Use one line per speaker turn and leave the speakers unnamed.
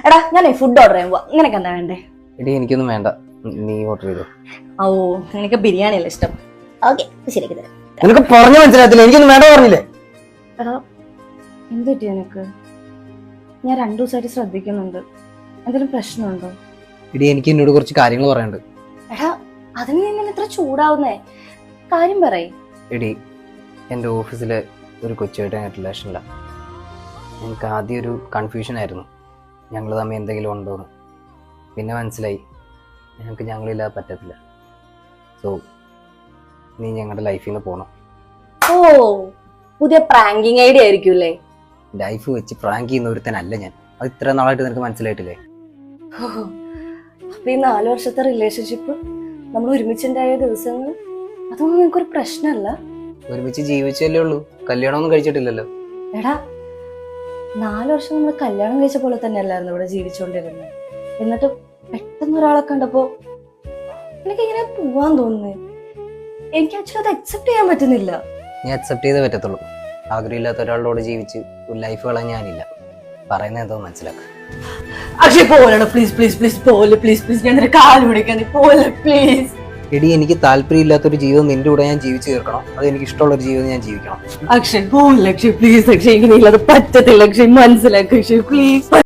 എടാ ഞാനേ food order ചെയ്യാൻ പോവാ. നിനക്ക് എന്താ വേണ്ടേ?
എടി എനിക്കൊന്നും വേണ്ട, നീ ഓർഡർ ചെയ്തോ.
ഓ നിനക്ക് ബിരിയാണി അല്ലേ ഇഷ്ടം? ഓക്കെ ശരിയാക്കി തരാം.
നിനക്ക് പറഞ്ഞു മനസ്സിലാകത്തില്ല, എനിക്കൊന്നും വേണ്ട പറഞ്ഞില്ലേ?
എടാ എന്ത് പറ്റി നിനക്ക്? ഞാൻ 2 ദിവസമായിട്ട് ശ്രദ്ധിക്കുന്നുണ്ട്. എന്തെങ്കിലും പ്രശ്നമുണ്ടോ?
എടി എനിക്ക് എന്നോട് കുറച്ച് കാര്യങ്ങൾ പറയാനുണ്ട്.
എടാ അതിന് നിന്നെ ഇത്ര ചൂടാവുന്നേ? കാര്യം പറയ്.
എടി എൻ്റെ ഓഫീസിലെ ഒരു കൊച്ചുമായിട്ട് റിലേഷനില്ല. എനിക്ക് ആദ്യം ഒരു കൺഫ്യൂഷൻ ആയിരുന്നു, ഞങ്ങൾ തമ്മിൽ എന്തെങ്കിലും ഉണ്ടോയെന്ന്. പിന്നെ മനസ്സിലായി ഞങ്ങൾക്ക് ഞങ്ങളില്ലാതെ പറ്റത്തില്ല. സോ നീ ഞങ്ങളുടെ ലൈഫിൽ നിന്ന് പോകണം.
ഓ പുതിയ പ്രാങ്കിങ് ഐഡിയ ആയിരിക്കൂല്ലേ?
ലൈഫ് വെച്ച് പ്രാങ്ക് ചെയ്യുന്ന ഒരുത്തനല്ല ഞാൻ. അത് ഇത്ര നാളായിട്ട് നിനക്ക് മനസ്സിലായിട്ടില്ലേ?
അപ്പൊ ഈ 4 വർഷത്തെ റിലേഷൻഷിപ്പ്, നമ്മൾ ഒരുമിച്ചുണ്ടായ ദിവസങ്ങൾ, അതൊന്നും നിനക്കൊരു പ്രശ്നമല്ല?
ഒരുമിച്ച് ജീവിച്ചല്ലേ ഉള്ളൂ, കല്യാണമൊന്നും കഴിച്ചിട്ടില്ലല്ലോ.
എടാ 4 വർഷം നമ്മൾ കല്യാണം കഴിച്ച പോലെ തന്നെ അല്ലായിരുന്നു ഇവിടെ ജീവിച്ചോണ്ടിരുന്നത്. എന്നിട്ട് പെട്ടെന്ന് ഒരാളെ കണ്ടപ്പോ എനിക്ക് ഇങ്ങനെ പോവാൻ തോന്നുന്നേ. എനിക്ക് ആക്ച്വലി അത് അക്സെപ്റ്റ് ചെയ്യാൻ പറ്റുന്നില്ല.
നീ അക്സെപ്റ്റ് ചെയ്തേ പറ്റത്തുള്ളൂ. ആഗ്രഹമില്ലാത്ത ഒരാളോട് ജീവിച്ച് ഒരു ലൈഫ് കളഞ്ഞാനില്ല. പറയുന്നത് എന്തോ മനസ്സിലാക്കുക.
അക്ഷയ് പോലെടാ, പ്ലീസ് പ്ലീസ് പ്ലീസ് പോലെ, പ്ലീസ് പ്ലീസ്, ഞാൻ നിന്റെ കാല് പിടിക്കാൻ പോലെ പ്ലീസ്.
എടി എനിക്ക് താല്പര്യമില്ലാത്തൊരു ജീവിതം നിന്റെ കൂടെ ഞാൻ ജീവിച്ചു തീർക്കണം. അത് എനിക്ക് ഇഷ്ടമുള്ള ഒരു ജീവിതം ഞാൻ ജീവിക്കണം.
അക്ഷയ് പോലെ, അക്ഷയ് പ്ലീസ്, അക്ഷയ് ഇങ്ങനെ ഇല്ലാതെ പറ്റത്തില്ല. അക്ഷയ് മനസ്സിലാക്കുക അക്ഷയ് പ്ലീസ്.